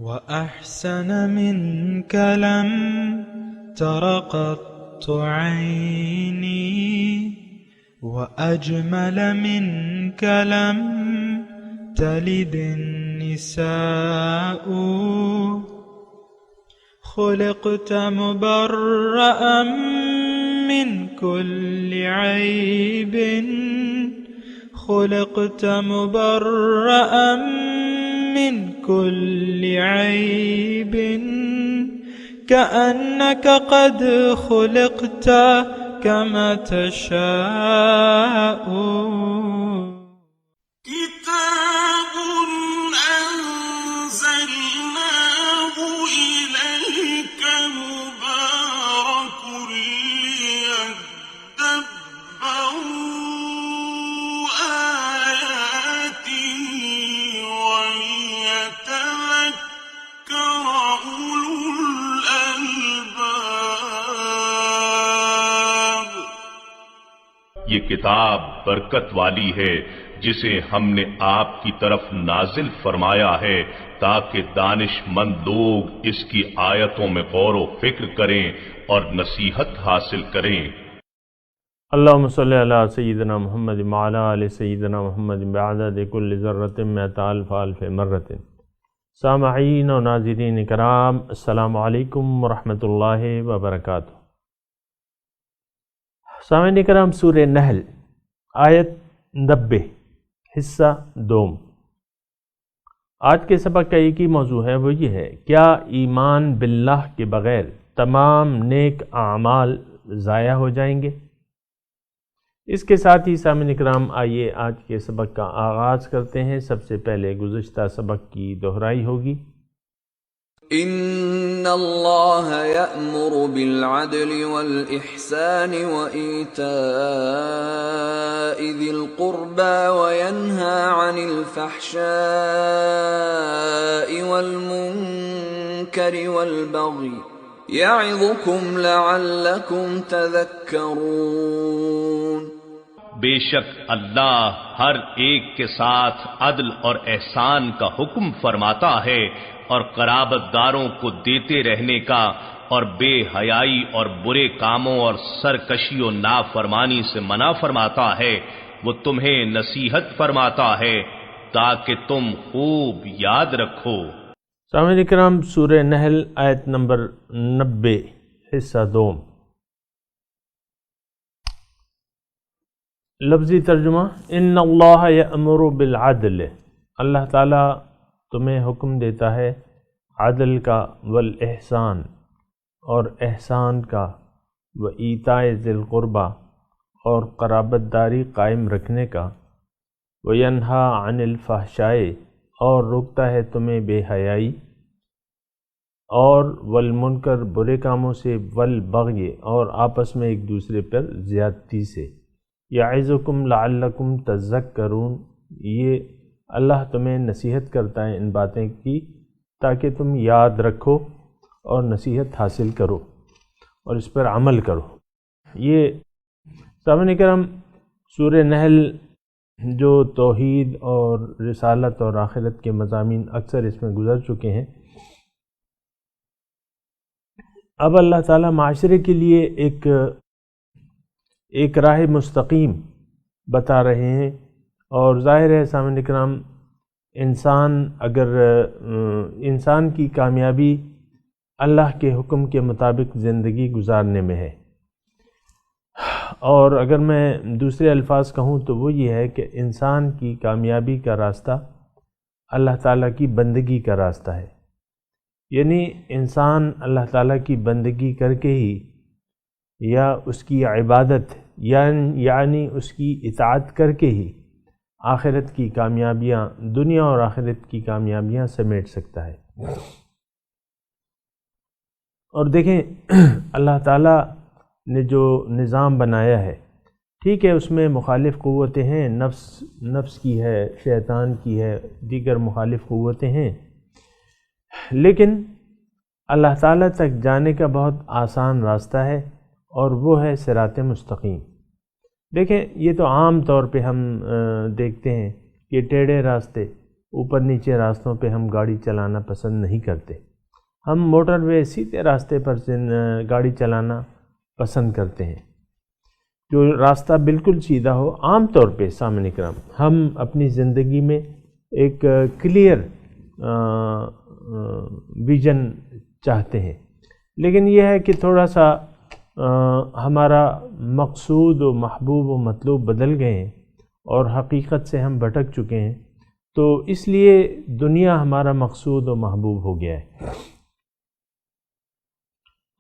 وأحسن منك لم تر قط عيني وأجمل منك لم تلد النساء خلقت مبرأ من كل عيب خلقت مبرأ من كل عيب كأنك قد خلقت كما تشاء كتاب أنزلناه إليك مبارك ليدبروا آياته وليتذكر أولو الألباب. یہ کتاب برکت والی ہے جسے ہم نے آپ کی طرف نازل فرمایا ہے تاکہ دانش مند لوگ اس کی آیتوں میں غور و فکر کریں اور نصیحت حاصل کریں. اللہم صلی علی سیدنا محمد وعلی آل سیدنا محمد بعدد کل ذرۃ مئۃ الف الف مرۃ. سامعین و ناظرین کرام، السلام علیکم ورحمۃ اللہ وبرکاتہ. سامعین کرام، سورہ نحل آیت 90 حصہ دوم. آج کے سبق کا ایک ہی موضوع ہے، وہ یہ ہے: کیا ایمان باللہ کے بغیر تمام نیک اعمال ضائع ہو جائیں گے؟ اس کے ساتھ ہی سامعین کرام آئیے آج کے سبق کا آغاز کرتے ہیں. سب سے پہلے گزشتہ سبق کی دہرائی ہوگی. ان اللہ یأمر بالعدل والإحسان وإیتاء ذی القربى وینہی عن الفحشاء والمنکر والبغی یعظکم لعلکم تذکرون. بے شک اللہ ہر ایک کے ساتھ عدل اور احسان کا حکم فرماتا ہے اور قرابت داروں کو دیتے رہنے کا اور بے حیائی اور برے کاموں اور سرکشی و نافرمانی سے منع فرماتا ہے. وہ تمہیں نصیحت فرماتا ہے تاکہ تم خوب یاد رکھو. سامعین کرام، سورہ نحل آیت نمبر 90 حصہ دوم. لفظی ترجمہ: ان اللہ یأمر بالعدل، اللہ تعالیٰ تمہیں حکم دیتا ہے عدل کا، والاحسان اور احسان کا، وایتاء ذی القربى اور قرابت داری قائم رکھنے کا، وینہی عن الفحشاء اور روکتا ہے تمہیں بے حیائی، اور والمنکر برے کاموں سے، والبغی اور آپس میں ایک دوسرے پر زیادتی سے، یعظکم لعلکم تذکرون، یہ اللہ تمہیں نصیحت کرتا ہے ان باتیں کی تاکہ تم یاد رکھو اور نصیحت حاصل کرو اور اس پر عمل کرو. یہ سامعین کرام سورہ نحل جو توحید اور رسالت اور آخرت کے مضامین اکثر اس میں گزر چکے ہیں، اب اللہ تعالیٰ معاشرے کے لیے ایک راہ مستقیم بتا رہے ہیں. اور ظاہر ہے سامعین کرام، انسان کی کامیابی اللہ کے حکم کے مطابق زندگی گزارنے میں ہے. اور اگر میں دوسرے الفاظ کہوں تو وہ یہ ہے کہ انسان کی کامیابی کا راستہ اللہ تعالیٰ کی بندگی کا راستہ ہے. یعنی انسان اللہ تعالیٰ کی بندگی کر کے ہی، یا اس کی عبادت یعنی اس کی اطاعت کر کے ہی آخرت کی کامیابیاں، دنیا اور آخرت کی کامیابیاں سمیٹ سکتا ہے. اور دیکھیں اللہ تعالیٰ نے جو نظام بنایا ہے، ٹھیک ہے اس میں مخالف قوتیں ہیں، نفس کی ہے، شیطان کی ہے، دیگر مخالف قوتیں ہیں، لیکن اللہ تعالیٰ تک جانے کا بہت آسان راستہ ہے اور وہ ہے صراط مستقیم. دیکھیں یہ تو عام طور پہ ہم دیکھتے ہیں کہ ٹیڑھے راستے اوپر نیچے راستوں پہ ہم گاڑی چلانا پسند نہیں کرتے، ہم موٹر وے سیدھے راستے پر گاڑی چلانا پسند کرتے ہیں، جو راستہ بالکل سیدھا ہو۔ عام طور پہ سامعین کرام ہم اپنی زندگی میں ایک کلیئر ویژن چاہتے ہیں، لیکن یہ ہے کہ تھوڑا سا ہمارا مقصود و محبوب و مطلوب بدل گئے ہیں اور حقیقت سے ہم بھٹک چکے ہیں، تو اس لیے دنیا ہمارا مقصود و محبوب ہو گیا ہے۔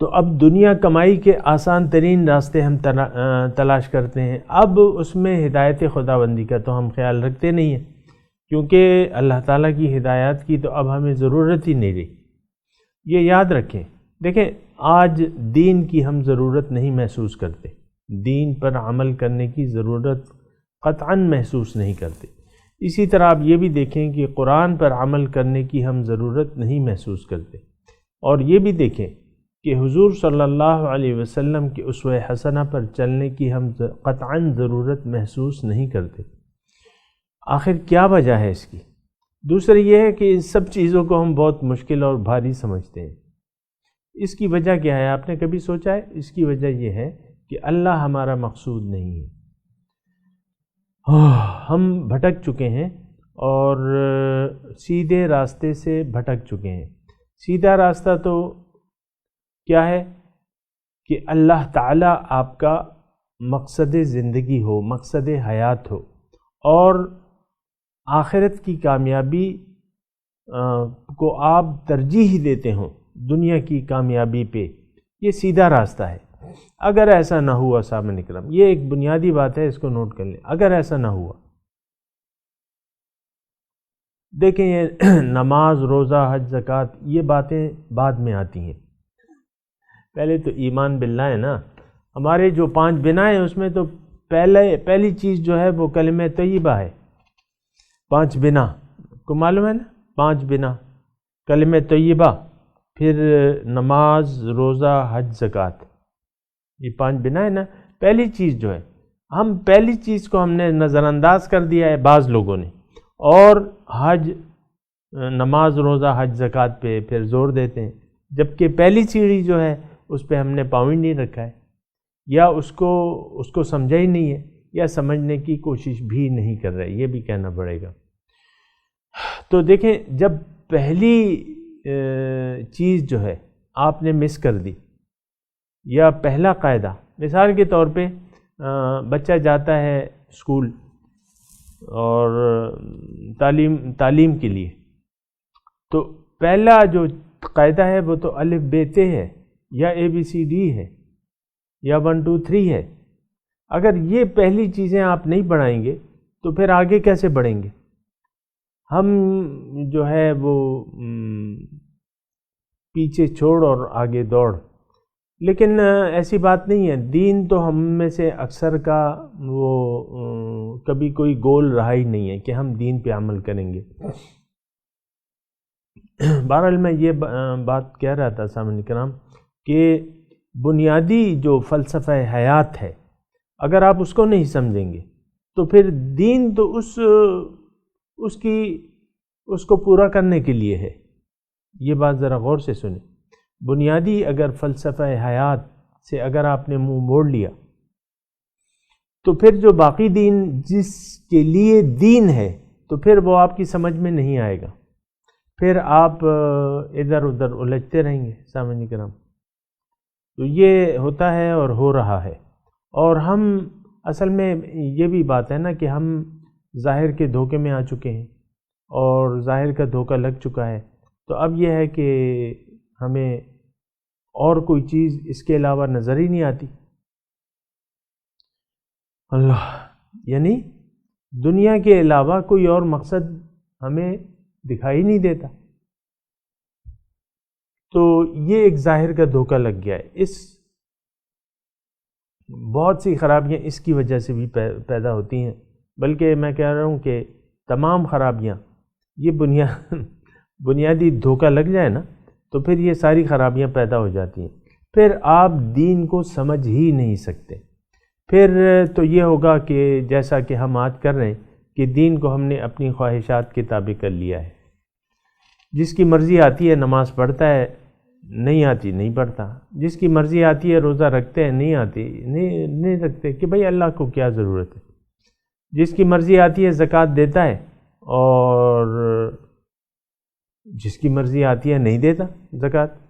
تو اب دنیا کمائی کے آسان ترین راستے ہم تلاش کرتے ہیں، اب اس میں ہدایت خداوندی کا تو ہم خیال رکھتے نہیں ہیں، کیونکہ اللہ تعالیٰ کی ہدایات کی تو اب ہمیں ضرورت ہی نہیں رہی۔ یہ یاد رکھیں، دیکھیں آج دین کی ہم ضرورت نہیں محسوس کرتے، دین پر عمل کرنے کی ضرورت قطعاً محسوس نہیں کرتے۔ اسی طرح آپ یہ بھی دیکھیں کہ قرآن پر عمل کرنے کی ہم ضرورت نہیں محسوس کرتے، اور یہ بھی دیکھیں کہ حضور صلی اللہ علیہ وسلم کی اسوہ حسنہ پر چلنے کی ہم قطعاً ضرورت محسوس نہیں کرتے۔ آخر کیا وجہ ہے اس کی؟ دوسرا یہ ہے کہ ان سب چیزوں کو ہم بہت مشکل اور بھاری سمجھتے ہیں۔ اس کی وجہ کیا ہے؟ آپ نے کبھی سوچا ہے؟ اس کی وجہ یہ ہے کہ اللہ ہمارا مقصود نہیں ہے۔ ہم بھٹک چکے ہیں اور سیدھے راستے سے بھٹک چکے ہیں۔ سیدھا راستہ تو کیا ہے کہ اللہ تعالیٰ آپ کا مقصد زندگی ہو، مقصد حیات ہو، اور آخرت کی کامیابی کو آپ ترجیح دیتے ہوں دنیا کی کامیابی پہ، یہ سیدھا راستہ ہے۔ اگر ایسا نہ ہوا سامعین اکرام، یہ ایک بنیادی بات ہے، اس کو نوٹ کر لیں، اگر ایسا نہ ہوا، دیکھیں یہ نماز، روزہ، حج، زکوٰۃ یہ باتیں بعد میں آتی ہیں، پہلے تو ایمان باللہ ہے نا۔ ہمارے جو 5 بنا ہیں اس میں تو پہلی چیز جو ہے وہ کلمہ طیبہ ہے۔ 5 بنا کو معلوم ہے نا، 5 بنا، کلمہ طیبہ، پھر نماز، روزہ، حج، زکوٰۃ، یہ 5 بنا ہے نا۔ پہلی چیز جو ہے، ہم پہلی چیز کو ہم نے نظر انداز کر دیا ہے بعض لوگوں نے، اور حج، نماز، روزہ، حج، زکوٰۃ پہ پھر زور دیتے ہیں، جبکہ پہلی سیڑھی جو ہے اس پہ ہم نے پاؤں ہی نہیں رکھا ہے، یا اس کو سمجھا ہی نہیں ہے، یا سمجھنے کی کوشش بھی نہیں کر رہے، یہ بھی کہنا پڑے گا۔ تو دیکھیں جب پہلی چیز جو ہے آپ نے مس کر دی، یا پہلا قاعدہ، مثال کے طور پہ بچہ جاتا ہے اسکول اور تعلیم کے لیے، تو پہلا جو قاعدہ ہے وہ تو الف ب ت ہے، یا اے بی سی ڈی ہے، یا 1 2 3 ہے۔ اگر یہ پہلی چیزیں آپ نہیں پڑھائیں گے تو پھر آگے کیسے بڑھیں گے؟ ہم جو ہے وہ پیچھے چھوڑ اور آگے دوڑ، لیکن ایسی بات نہیں ہے۔ دین تو ہم میں سے اکثر کا وہ کبھی کوئی گول رہا ہی نہیں ہے کہ ہم دین پہ عمل کریں گے۔ بہرحال میں یہ بات کہہ رہا تھا سامعین کرام کہ بنیادی جو فلسفہ حیات ہے، اگر آپ اس کو نہیں سمجھیں گے تو پھر دین تو اس کو پورا کرنے کے لیے ہے۔ یہ بات ذرا غور سے سنیں، بنیادی اگر فلسفہ حیات سے اگر آپ نے منہ موڑ لیا تو پھر جو باقی دین جس کے لیے دین ہے تو پھر وہ آپ کی سمجھ میں نہیں آئے گا، پھر آپ ادھر ادھر الجھتے رہیں گے سامعین کرام۔ تو یہ ہوتا ہے اور ہو رہا ہے، اور ہم اصل میں یہ بھی بات ہے نا کہ ہم ظاہر کے دھوکے میں آ چکے ہیں، اور ظاہر کا دھوکہ لگ چکا ہے، تو اب یہ ہے کہ ہمیں اور کوئی چیز اس کے علاوہ نظر ہی نہیں آتی۔ اللہ، یعنی دنیا کے علاوہ کوئی اور مقصد ہمیں دکھائی نہیں دیتا، تو یہ ایک ظاہر کا دھوکہ لگ گیا ہے۔ بہت سی خرابیاں اس کی وجہ سے بھی پیدا ہوتی ہیں، بلکہ میں کہہ رہا ہوں کہ تمام خرابیاں، یہ بنیادی دھوکہ لگ جائے نا تو پھر یہ ساری خرابیاں پیدا ہو جاتی ہیں، پھر آپ دین کو سمجھ ہی نہیں سکتے۔ پھر تو یہ ہوگا کہ جیسا کہ ہم آج کر رہے ہیں کہ دین کو ہم نے اپنی خواہشات کے تابع کر لیا ہے. جس کی مرضی آتی ہے نماز پڑھتا ہے، نہیں آتی نہیں پڑھتا. جس کی مرضی آتی ہے روزہ رکھتے ہیں، نہیں آتی نہیں رکھتے کہ بھئی اللہ کو کیا ضرورت ہے. جس کی مرضی آتی ہے زکوٰۃ دیتا ہے، اور جس کی مرضی آتی ہے نہیں دیتا زکوٰۃ.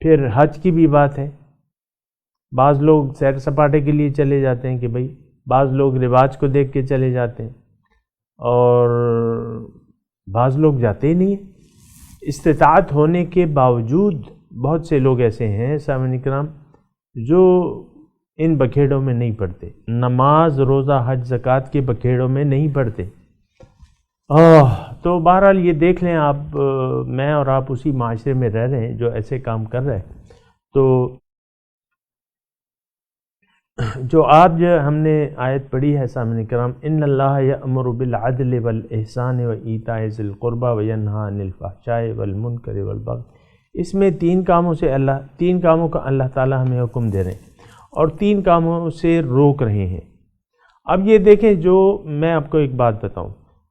پھر حج کی بھی بات ہے. بعض لوگ سیر سپاٹے کے لیے چلے جاتے ہیں کہ بھئی، بعض لوگ رواج کو دیکھ کے چلے جاتے ہیں، اور بعض لوگ جاتے ہی نہیں ہیں. استطاعت ہونے کے باوجود بہت سے لوگ ایسے ہیں سامعین کرام جو ان بکھیڑوں میں نہیں پڑتے، نماز روزہ حج زکوٰۃ کے بکھیڑوں میں نہیں پڑتے. تو بہرحال یہ دیکھ لیں آپ، میں اور آپ اسی معاشرے میں رہ رہے ہیں جو ایسے کام کر رہے ہیں. تو جو آج ہم نے آیت پڑھی ہے سامعین کرام، ان اللہ یأمر بالعدل والاحسان وایتاء ذی القربى وینہی عن الفحشاء والمنکر والبغی، اس میں تین کاموں کا اللہ تعالی ہمیں حکم دے رہے ہیں اور تین کاموں سے روک رہے ہیں. اب یہ دیکھیں، جو میں آپ کو ایک بات بتاؤں،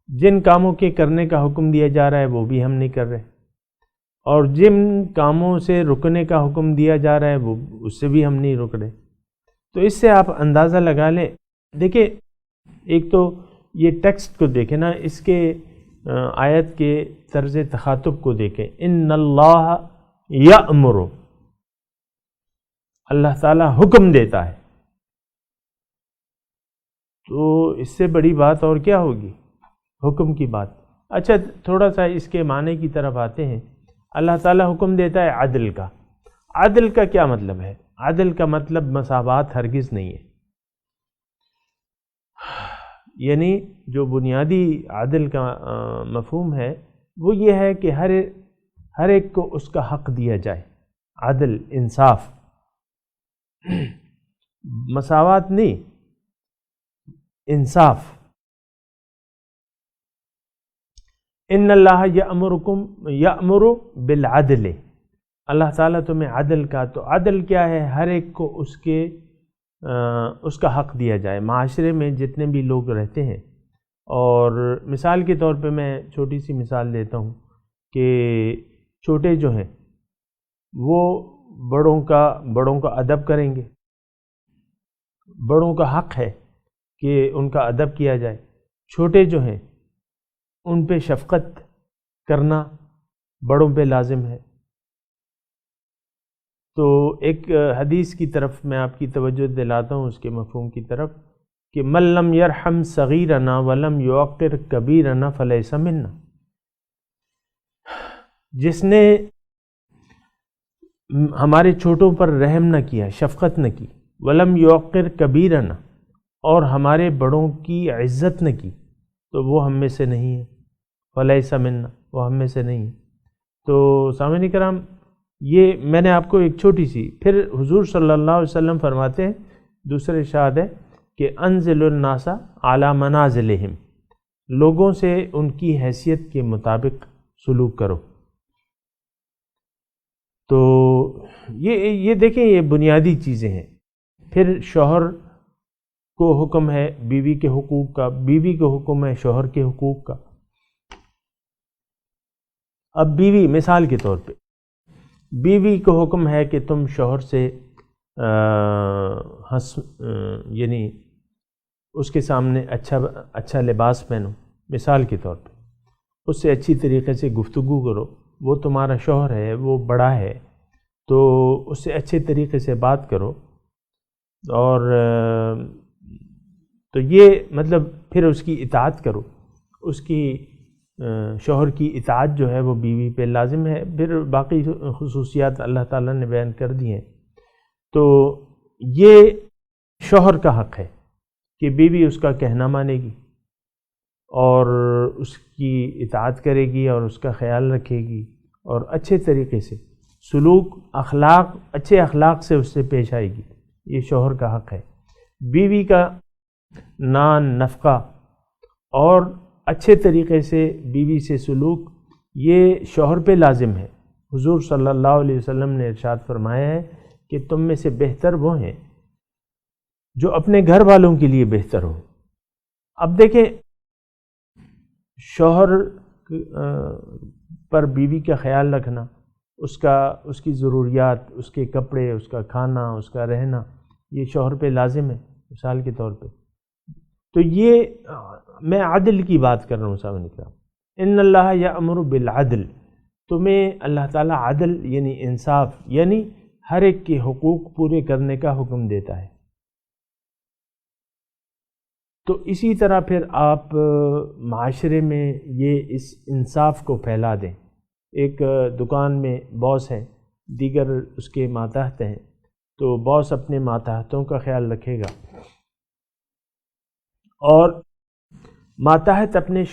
جن کاموں کے کرنے کا حکم دیا جا رہا ہے وہ بھی ہم نہیں کر رہے، اور جن کاموں سے رکنے کا حکم دیا جا رہا ہے وہ اس سے بھی ہم نہیں رک رہے. تو اس سے آپ اندازہ لگا لیں. دیکھیں، ایک تو یہ ٹیکسٹ کو دیکھیں نا، اس کے آیت کے طرز تخاطب کو دیکھیں. ان اللہ یأمر، اللہ تعالیٰ حکم دیتا ہے. تو اس سے بڑی بات اور کیا ہوگی، حکم کی بات. اچھا، تھوڑا سا اس کے معنی کی طرف آتے ہیں. اللہ تعالیٰ حکم دیتا ہے عدل کا. عدل کا کیا مطلب ہے؟ عدل کا مطلب مساوات ہرگز نہیں ہے. یعنی جو بنیادی عدل کا مفہوم ہے وہ یہ ہے کہ ہر ایک کو اس کا حق دیا جائے. عدل، انصاف، مساوات نہیں، انصاف. ان اللہ یأمر بالعدل، اللہ تعالیٰ تمہیں عدل کا، تو عدل کیا ہے؟ ہر ایک کو اس کا حق دیا جائے. معاشرے میں جتنے بھی لوگ رہتے ہیں، اور مثال کے طور پہ میں چھوٹی سی مثال دیتا ہوں کہ چھوٹے جو ہیں وہ بڑوں کا ادب کریں گے. بڑوں کا حق ہے کہ ان کا ادب کیا جائے. چھوٹے جو ہیں ان پہ شفقت کرنا بڑوں پہ لازم ہے. تو ایک حدیث کی طرف میں آپ کی توجہ دلاتا ہوں، اس کے مفہوم کی طرف، کہ من لم یرحم صغیرنا ولم یوقر کبیرنا فلیس منا. جس نے ہمارے چھوٹوں پر رحم نہ کیا، شفقت نہ کی، ولم یوقر کبیرنا، اور ہمارے بڑوں کی عزت نہ کی، تو وہ ہم میں سے نہیں ہے. فلیس منا، وہ ہم میں سے نہیں ہے. تو سامعین کرام، یہ میں نے آپ کو ایک چھوٹی سی، پھر حضور صلی اللہ علیہ وسلم فرماتے ہیں دوسرے ارشاد ہے کہ انزل الناس علی منازلہم، لوگوں سے ان کی حیثیت کے مطابق سلوک کرو. تو یہ دیکھیں، یہ بنیادی چیزیں ہیں. پھر شوہر کو حکم ہے بیوی کے حقوق کا، بیوی کو حکم ہے شوہر کے حقوق کا. اب بیوی، مثال کے طور پہ بیوی کو حکم ہے کہ تم شوہر سے یعنی اس کے سامنے اچھا لباس پہنو، مثال کے طور پہ اس سے اچھی طریقے سے گفتگو کرو. وہ تمہارا شوہر ہے، وہ بڑا ہے، تو اس سے اچھے طریقے سے بات کرو. اور تو یہ مطلب پھر اس کی اطاعت کرو. اس کی شوہر کی اطاعت جو ہے وہ بیوی پہ لازم ہے. پھر باقی خصوصیات اللہ تعالیٰ نے بیان کر دی ہیں. تو یہ شوہر کا حق ہے کہ بیوی اس کا کہنا مانے گی اور اس کی اطاعت کرے گی اور اس کا خیال رکھے گی اور اچھے طریقے سے سلوک، اچھے اخلاق سے اس سے پیش آئے گی. یہ شوہر کا حق ہے. بیوی کا نان، نفقہ اور اچھے طریقے سے بیوی سے سلوک، یہ شوہر پہ لازم ہے. حضور صلی اللہ علیہ وسلم نے ارشاد فرمایا ہے کہ تم میں سے بہتر وہ ہیں جو اپنے گھر والوں کے لیے بہتر ہو. اب دیکھیں شوہر پر بیوی کا خیال رکھنا، اس کی ضروریات، اس کے کپڑے، اس کا کھانا، اس کا رہنا، یہ شوہر پہ لازم ہے مثال کے طور پہ. تو یہ میں عدل کی بات کر رہا ہوں سامنے کرام. ان اللہ یأمر بالعدل، تمہیں اللہ تعالیٰ عدل یعنی انصاف یعنی ہر ایک کے حقوق پورے کرنے کا حکم دیتا ہے. تو اسی طرح پھر آپ معاشرے میں یہ اس انصاف کو پھیلا دیں. ایک دکان میں باس ہے، دیگر اس کے ماتحت ہیں، تو باس اپنے ماتحتوں کا خیال رکھے گا اور ماتحت اپنے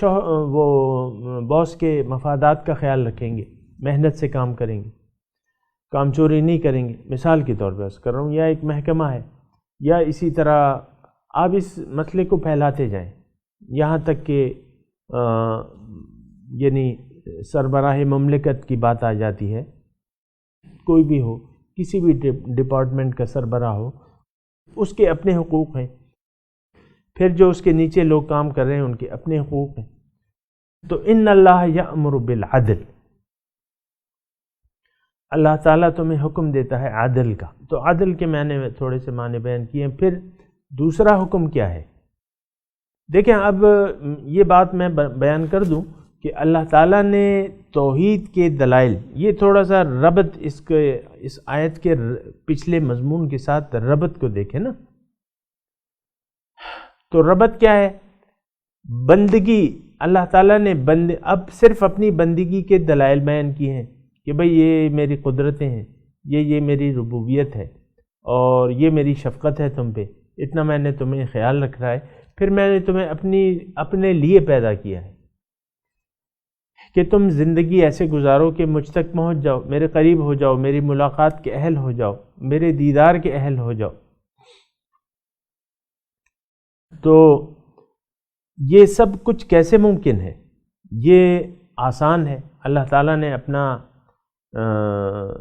وہ باس کے مفادات کا خیال رکھیں گے، محنت سے کام کریں گے، کام چوری نہیں کریں گے. مثال کے طور پہ عرض کر رہا ہوں، یا ایک محکمہ ہے، یا اسی طرح آپ اس مسئلے کو پھیلاتے جائیں یہاں تک کہ یعنی سربراہ مملکت کی بات آ جاتی ہے. کوئی بھی ہو، کسی بھی ڈپارٹمنٹ کا سربراہ ہو، اس کے اپنے حقوق ہیں، پھر جو اس کے نیچے لوگ کام کر رہے ہیں ان کے اپنے حقوق ہیں. تو ان اللہ یأمر بالعدل، اللہ تعالیٰ تمہیں حکم دیتا ہے عدل کا. تو عدل کے معنی میں تھوڑے سے معنی بیان کیے ہیں. پھر دوسرا حکم کیا ہے؟ دیکھیں اب یہ بات میں بیان کر دوں کہ اللہ تعالیٰ نے توحید کے دلائل، یہ تھوڑا سا ربط اس آیت کے پچھلے مضمون کے ساتھ ربط کو دیکھیں نا. تو ربط کیا ہے؟ بندگی. اللہ تعالیٰ نے اب صرف اپنی بندگی کے دلائل بیان کیے ہیں کہ بھئی یہ میری قدرتیں ہیں، یہ میری ربوبیت ہے، اور یہ میری شفقت ہے تم پہ، اتنا میں نے تمہیں خیال رکھ رہا ہے. پھر میں نے تمہیں اپنے لیے پیدا کیا ہے کہ تم زندگی ایسے گزارو کہ مجھ تک پہنچ جاؤ، میرے قریب ہو جاؤ، میری ملاقات کے اہل ہو جاؤ، میرے دیدار کے اہل ہو جاؤ. تو یہ سب کچھ کیسے ممکن ہے؟ یہ آسان ہے. اللہ تعالیٰ نے اپنا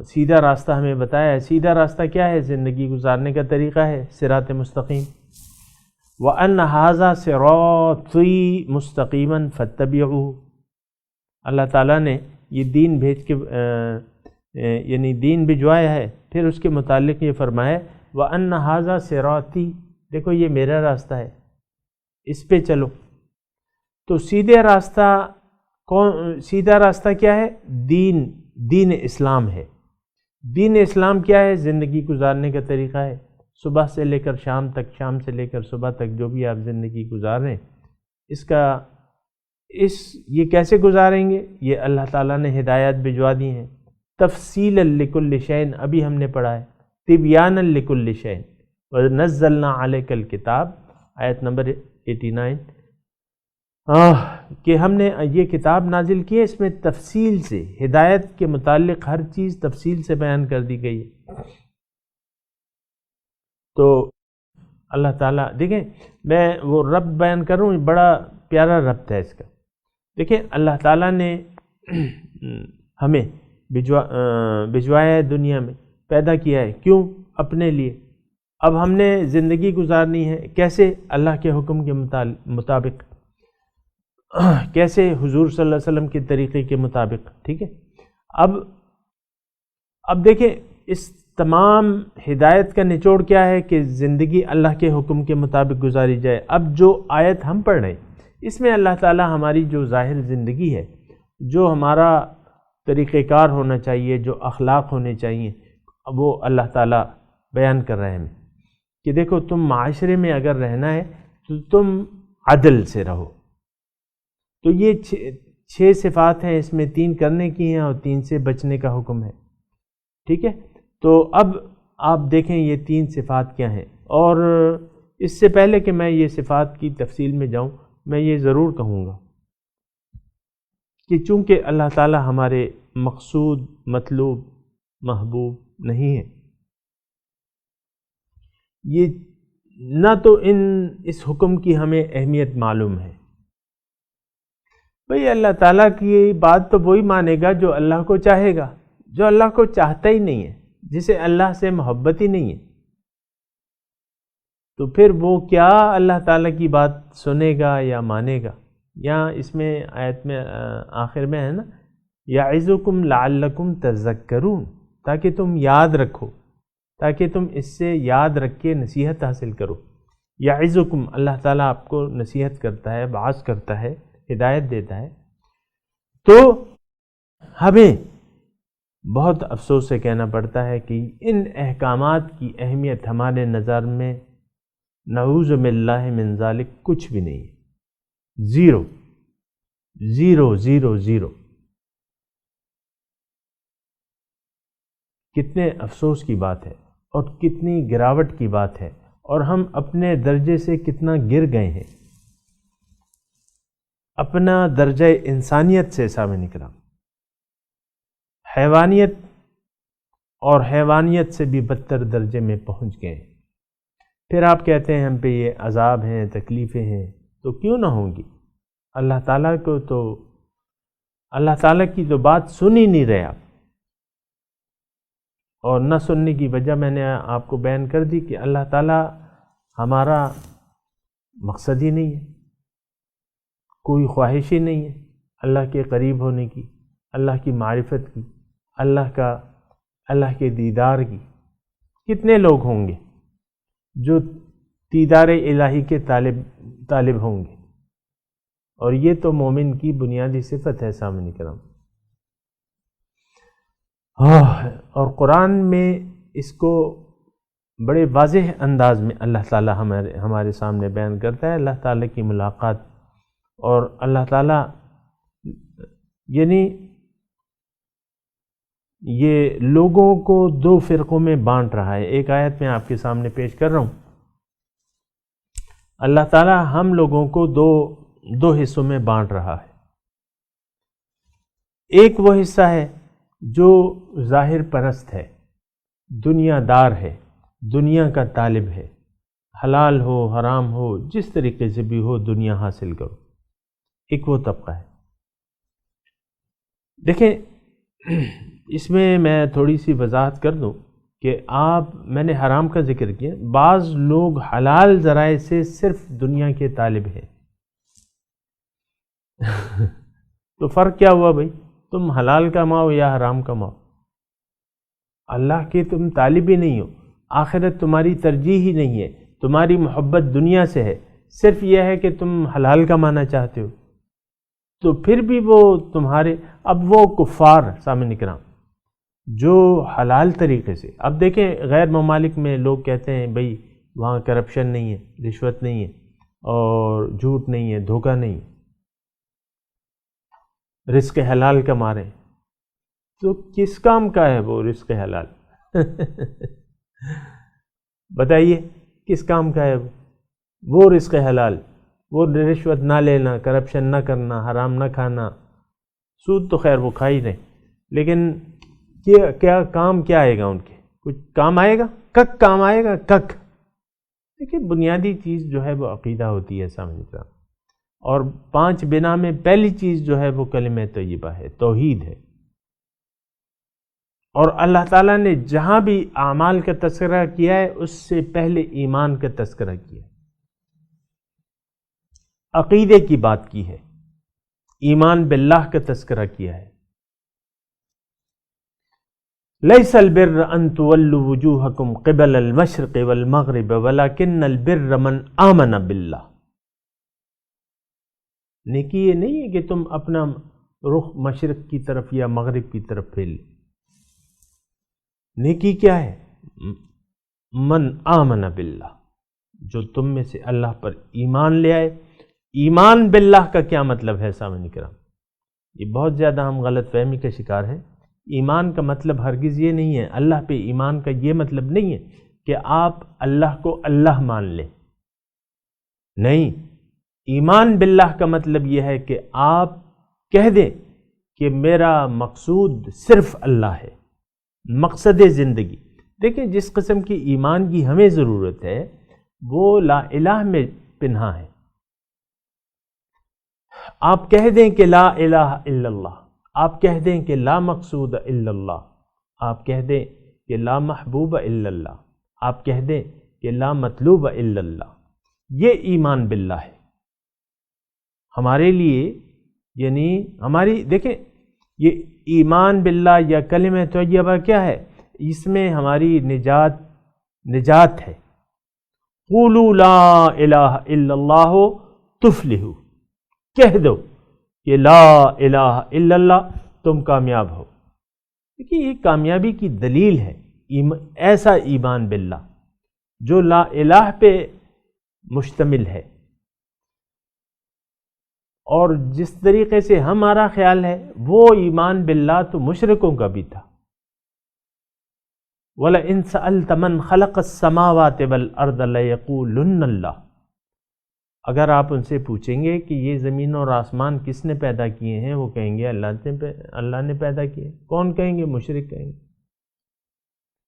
سیدھا راستہ ہمیں بتایا ہے. سیدھا راستہ کیا ہے؟ زندگی گزارنے کا طریقہ ہے صراط مستقیم. وَأَنَّ هَذَا صِرَاطِي مُسْتَقِيمًا فَاتَّبِعُوهُ. اللہ تعالیٰ نے یہ دین بھیج کے یعنی دین بھجوایا ہے، پھر اس کے متعلق یہ فرمایا وَأَنَّ هَذَا صِرَاطِي، دیکھو یہ میرا راستہ ہے، اس پہ چلو. تو سیدھا راستہ کیا ہے؟ دین اسلام ہے. دین اسلام کیا ہے؟ زندگی گزارنے کا طریقہ ہے. صبح سے لے کر شام تک، شام سے لے کر صبح تک جو بھی آپ زندگی گزار رہے ہیں، یہ کیسے گزاریں گے؟ یہ اللہ تعالیٰ نے ہدایات بھجوا دی ہیں. تفصیلا لکل شیء، ابھی ہم نے پڑھا ہے، تبیانا لکل شیء، ونزلنا علیک الکتاب، آیت نمبر 89، کہ ہم نے یہ کتاب نازل کی ہے، اس میں تفصیل سے ہدایت کے متعلق ہر چیز تفصیل سے بیان کر دی گئی ہے. تو اللہ تعالیٰ دیکھیں، میں وہ ربط بیان کر رہا ہوں، بڑا پیارا ربط ہے اس کا. دیکھیں اللہ تعالیٰ نے ہمیں بھجوایا ہے، دنیا میں پیدا کیا ہے. کیوں؟ اپنے لیے. اب ہم نے زندگی گزارنی ہے کیسے؟ اللہ کے حکم کے مطابق. کیسے؟ حضور صلی اللہ علیہ وسلم کے طریقے کے مطابق. ٹھیک ہے. اب دیکھیں اس تمام ہدایت کا نچوڑ کیا ہے کہ زندگی اللہ کے حکم کے مطابق گزاری جائے. اب جو آیت ہم پڑھ رہے ہیں اس میں اللہ تعالیٰ ہماری جو ظاہر زندگی ہے، جو ہمارا طریقہ کار ہونا چاہیے، جو اخلاق ہونے چاہیے، وہ اللہ تعالیٰ بیان کر رہے ہیں کہ دیکھو تم معاشرے میں اگر رہنا ہے تو تم عدل سے رہو. تو یہ 6 صفات ہیں، اس میں 3 کرنے کی ہیں اور 3 سے بچنے کا حکم ہے. ٹھیک ہے. تو اب آپ دیکھیں یہ 3 صفات کیا ہیں. اور اس سے پہلے کہ میں یہ صفات کی تفصیل میں جاؤں، میں یہ ضرور کہوں گا کہ چونکہ اللہ تعالی ہمارے مقصود، مطلوب، محبوب نہیں ہے، یہ نہ تو اس حکم کی ہمیں اہمیت معلوم ہے. بھئی اللہ تعالیٰ کی بات تو وہی مانے گا جو اللہ کو چاہے گا. جو اللہ کو چاہتا ہی نہیں ہے، جسے اللہ سے محبت ہی نہیں ہے، تو پھر وہ کیا اللہ تعالیٰ کی بات سنے گا یا مانے گا؟ یہاں اس میں آیت میں آخر میں ہے نا، یعظکم لعلکم تذکرون، تاکہ تم یاد رکھو، تاکہ تم اس سے یاد رکھ کے نصیحت حاصل کرو۔ یعظکم، اللہ تعالیٰ آپ کو نصیحت کرتا ہے، واعظ کرتا ہے، ہدایت دیتا ہے۔ تو ہمیں بہت افسوس سے کہنا پڑتا ہے کہ ان احکامات کی اہمیت ہمارے نظر میں نعوذ باللہ من ذالک کچھ بھی نہیں ہے، زیرو زیرو زیرو زیرو۔ کتنے افسوس کی بات ہے اور کتنی گراوٹ کی بات ہے، اور ہم اپنے درجے سے کتنا گر گئے ہیں، اپنا درجہ انسانیت سے سامنے کرام، حیوانیت اور حیوانیت سے بھی بدتر درجے میں پہنچ گئے ہیں۔ پھر آپ کہتے ہیں ہم پہ یہ عذاب ہیں، تکلیفیں ہیں، تو کیوں نہ ہوں گی؟ اللہ تعالیٰ کو تو، اللہ تعالیٰ کی تو بات سن ہی نہیں رہے آپ، اور نہ سننے کی وجہ میں نے آپ کو بیان کر دی کہ اللہ تعالیٰ ہمارا مقصد ہی نہیں ہے، کوئی خواہش ہی نہیں ہے اللہ کے قریب ہونے کی، اللہ کی معرفت کی، اللہ کے دیدار کی۔ کتنے لوگ ہوں گے جو دیدار الہی کے طالب ہوں گے، اور یہ تو مومن کی بنیادی صفت ہے سامنے کرام۔ اور قرآن میں اس کو بڑے واضح انداز میں اللہ تعالیٰ ہمارے سامنے بیان کرتا ہے، اللہ تعالیٰ کی ملاقات، اور اللہ تعالیٰ یعنی یہ لوگوں کو دو فرقوں میں بانٹ رہا ہے۔ ایک آیت میں آپ کے سامنے پیش کر رہا ہوں، اللہ تعالیٰ ہم لوگوں کو دو حصوں میں بانٹ رہا ہے۔ ایک وہ حصہ ہے جو ظاہر پرست ہے، دنیا دار ہے، دنیا کا طالب ہے، حلال ہو حرام ہو جس طریقے سے بھی ہو دنیا حاصل کرو، ایک وہ طبقہ ہے۔ دیکھیں اس میں میں تھوڑی سی وضاحت کر دوں کہ میں نے حرام کا ذکر کیا، بعض لوگ حلال ذرائع سے صرف دنیا کے طالب ہیں۔ تو فرق کیا ہوا بھائی؟ تم حلال کماؤ یا حرام کماؤ، اللہ کے تم طالب ہی نہیں ہو، آخرت تمہاری ترجیح ہی نہیں ہے، تمہاری محبت دنیا سے ہے، صرف یہ ہے کہ تم حلال کمانا چاہتے ہو، تو پھر بھی وہ تمہارے، اب وہ کفار سامنے کرام جو حلال طریقے سے، اب دیکھیں غیر ممالک میں لوگ کہتے ہیں بھئی وہاں کرپشن نہیں ہے، رشوت نہیں ہے، اور جھوٹ نہیں ہے، دھوکہ نہیں ہے، رزق حلال کما رہے ہیں، تو کس کام کا ہے وہ رزق حلال؟ بتائیے کس کام کا ہے وہ رزق حلال؟ وہ رشوت نہ لینا، کرپشن نہ کرنا، حرام نہ کھانا، سود تو خیر وہ کھا ہی رہے، لیکن کیا کام کیا آئے گا ان کے؟ کچھ کام آئے گا؟ کک کام آئے گا، کک۔ دیکھیں بنیادی چیز جو ہے وہ عقیدہ ہوتی ہے سامنے کا، اور 5 بنا میں پہلی چیز جو ہے وہ کلمہ طیبہ ہے، توحید ہے۔ اور اللہ تعالیٰ نے جہاں بھی اعمال کا تذکرہ کیا ہے اس سے پہلے ایمان کا تذکرہ کیا ہے، عقیدے کی بات کی ہے، ایمان باللہ کا تذکرہ کیا ہے۔ لیس البر ان تولوا وجوہکم قبل المشرق والمغرب ولکن البر من آمن باللہ۔ نیکی یہ نہیں ہے کہ تم اپنا رخ مشرق کی طرف یا مغرب کی طرف پھیر لیں، نیکی کیا ہے؟ من آمن باللہ، جو تم میں سے اللہ پر ایمان لے آئے۔ ایمان باللہ کا کیا مطلب ہے سامعین کرام؟ یہ بہت زیادہ ہم غلط فہمی کا شکار ہیں۔ ایمان کا مطلب ہرگز یہ نہیں ہے، اللہ پہ ایمان کا یہ مطلب نہیں ہے کہ آپ اللہ کو اللہ مان لیں، نہیں، ایمان باللہ کا مطلب یہ ہے کہ آپ کہہ دیں کہ میرا مقصود صرف اللہ ہے، مقصد زندگی۔ دیکھیں جس قسم کی ایمان کی ہمیں ضرورت ہے وہ لا الہ میں پنہا ہے۔ آپ کہہ دیں کہ لا الہ الا اللہ، آپ کہہ دیں کہ لا مقصود الا اللہ، آپ کہہ دیں کہ لا محبوب الا اللہ، آپ کہہ دیں کہ لا مطلوب الا اللہ، یہ ایمان باللہ ہے ہمارے لیے. یعنی ہماری دیکھیں یہ ایمان باللہ یا کلمہ طیبہ کیا ہے، اس میں ہماری نجات ہے. قولوا لا الہ الا اللہ تفلحوا، کہہ دو کہ لا الہ الا اللہ تم کامیاب ہو. دیکھیے یہ کامیابی کی دلیل ہے ایسا ایمان باللہ جو لا الہ پہ مشتمل ہے. اور جس طریقے سے ہمارا خیال ہے وہ ایمان باللہ تو مشرکوں کا بھی تھا. وَلَئِن سَأَلْتَ مَنْ خَلَقَ السَّمَاوَاتِ وَالْأَرْضَ لَيَقُولُنَّ اللَّهُ، اگر آپ ان سے پوچھیں گے کہ یہ زمین اور آسمان کس نے پیدا کیے ہیں، وہ کہیں گے اللہ نے پیدا کیے. کون کہیں گے؟ مشرک کہیں گے.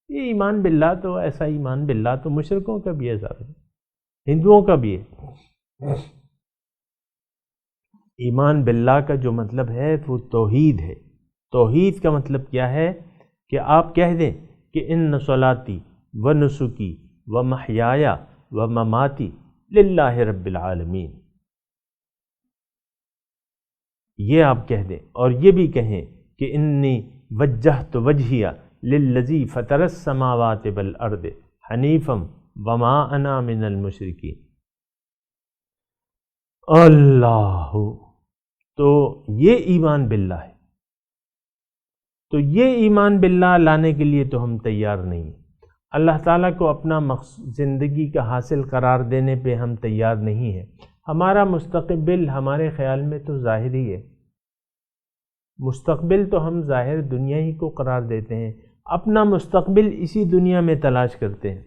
یہ ایمان باللہ تو ایسا ایمان باللہ تو مشرکوں کا بھی ہے، ہندوؤں کا بھی ہے. ایمان باللہ کا جو مطلب ہے وہ توحید ہے. توحید کا مطلب کیا ہے کہ آپ کہہ دیں کہ ان صلاتی و نسکی و محیایا و مماتی للہ رب العالمین، یہ آپ کہہ دیں. اور یہ بھی کہیں کہ انی وجہت وجہیہ للذی فطر السماوات والارض حنیفا وما انا من المشرکین. اللہ، تو یہ ایمان باللہ ہے. تو یہ ایمان باللہ لانے کے لیے تو ہم تیار نہیں. اللہ تعالیٰ کو اپنا زندگی کا حاصل قرار دینے پہ ہم تیار نہیں ہیں. ہمارا مستقبل ہمارے خیال میں تو ظاہر ہی ہے. مستقبل تو ہم ظاہر دنیا ہی کو قرار دیتے ہیں، اپنا مستقبل اسی دنیا میں تلاش کرتے ہیں.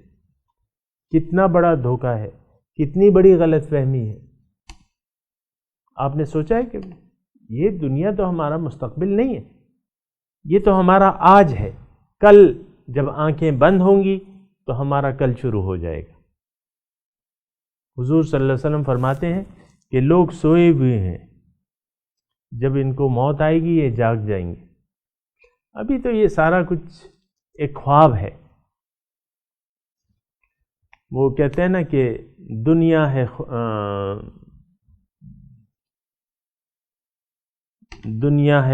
کتنا بڑا دھوکہ ہے، کتنی بڑی غلط فہمی ہے. آپ نے سوچا ہے کہ یہ دنیا تو ہمارا مستقبل نہیں ہے، یہ تو ہمارا آج ہے. کل جب آنکھیں بند ہوں گی تو ہمارا کل شروع ہو جائے گا. حضور صلی اللہ علیہ وسلم فرماتے ہیں کہ لوگ سوئے ہوئے ہیں، جب ان کو موت آئے گی یہ جاگ جائیں گے. ابھی تو یہ سارا کچھ ایک خواب ہے. وہ کہتے ہیں نا کہ دنیا ہے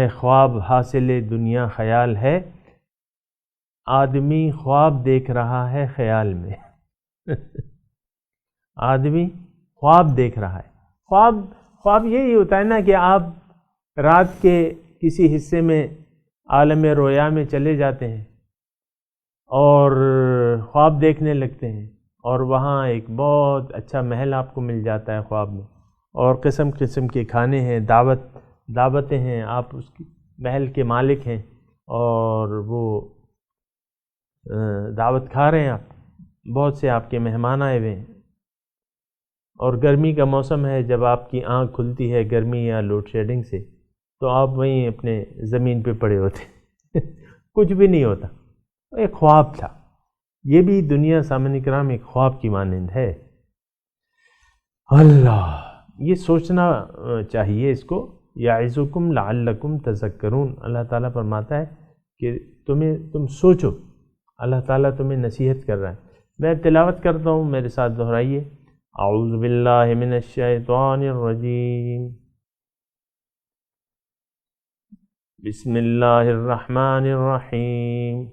خواب حاصل دنیا خیال ہے، آدمی خواب دیکھ رہا ہے خیال میں. آدمی خواب دیکھ رہا ہے. خواب یہی ہوتا ہے نا کہ آپ رات کے کسی حصے میں عالم رویا میں چلے جاتے ہیں اور خواب دیکھنے لگتے ہیں، اور وہاں ایک بہت اچھا محل آپ کو مل جاتا ہے خواب میں، اور قسم قسم کے کھانے ہیں، دعوتیں ہیں، آپ اس کی محل کے مالک ہیں اور وہ دعوت کھا رہے ہیں. آپ بہت سے آپ کے مہمان آئے ہوئے ہیں، اور گرمی کا موسم ہے، جب آپ کی آنکھ کھلتی ہے گرمی یا لوڈ شیڈنگ سے تو آپ وہیں اپنے زمین پہ پڑے ہوتے کچھ بھی نہیں ہوتا. ایک خواب تھا. یہ بھی دنیا سامنے کرام ایک خواب کی مانند ہے. اللہ، یہ سوچنا چاہیے اس کو. یعظکم لعلکم تذکرون، اللہ تعالیٰ فرماتا ہے کہ تم سوچو. اللہ تعالیٰ تمہیں نصیحت کر رہا ہے. میں تلاوت کرتا ہوں، میرے ساتھ دہرائیے. اعوذ باللہ من الشیطان الرجیم، بسم اللہ الرحمن الرحیم.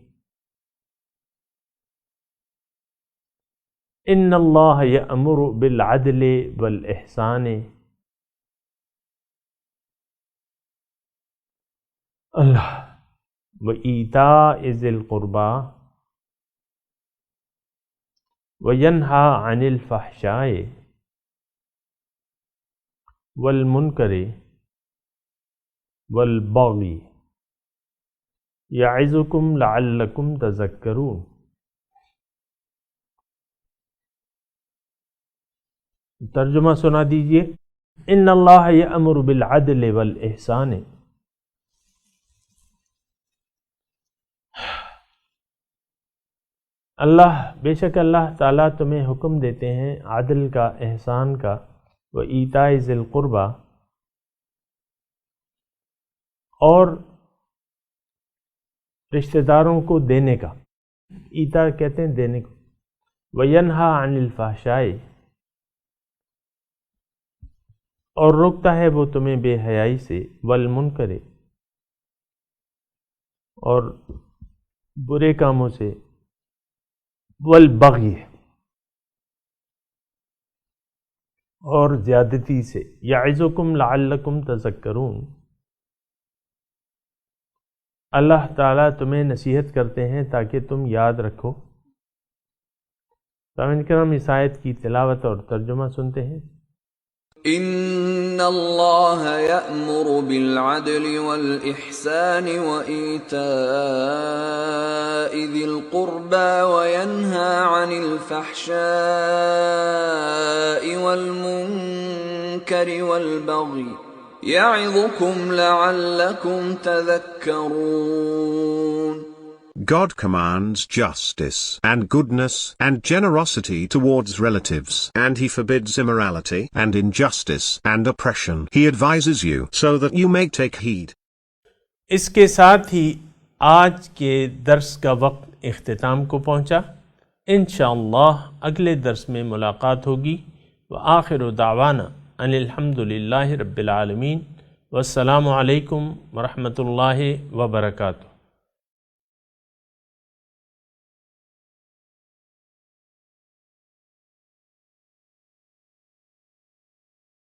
ان اللہ یأمر بالعدل والاحسان. اللہ وإیتاء ذی القربى وینہی عن الفحشاء والمنکر والبغی یعظکم لعلکم تذکرون. ترجمہ سنا دیجئے. ان اللہ یأمر بالعدل والاحسان، بے شک اللہ تعالیٰ تمہیں حکم دیتے ہیں عدل کا، احسان کا، وایتاء ذی القربى، اور رشتہ داروں کو دینے کا. ایتا کہتے ہیں دینے کو. وینہا عن الفحشاء، اور روکتا ہے وہ تمہیں بے حیائی سے، والمنکر، اور برے کاموں سے، والبغی، اور زیادتی سے، یعظکم لعلکم تذکرون، اللہ تعالیٰ تمہیں نصیحت کرتے ہیں تاکہ تم یاد رکھو۔ سامعین کرام، اس آیت کی تلاوت اور ترجمہ سنتے ہیں۔ ان اللہ یأمر بالعدل والإحسان وإیتاء ذی القربى وینہى عن الفحشاء والمنکر والبغی یعظکم لعلکم تذکرون۔ God commands justice and goodness and generosity towards relatives, and He forbids immorality and injustice and oppression. He advises you so that you may take heed. اس کے ساتھ ہی آج کے درس کا وقت اختتام کو پہنچا۔ انشاءاللہ اگلے درس میں ملاقات ہوگی۔ وآخر دعوانا ان الحمدللہ رب العالمین، والسلام علیکم ورحمۃ اللہ وبرکاتہ۔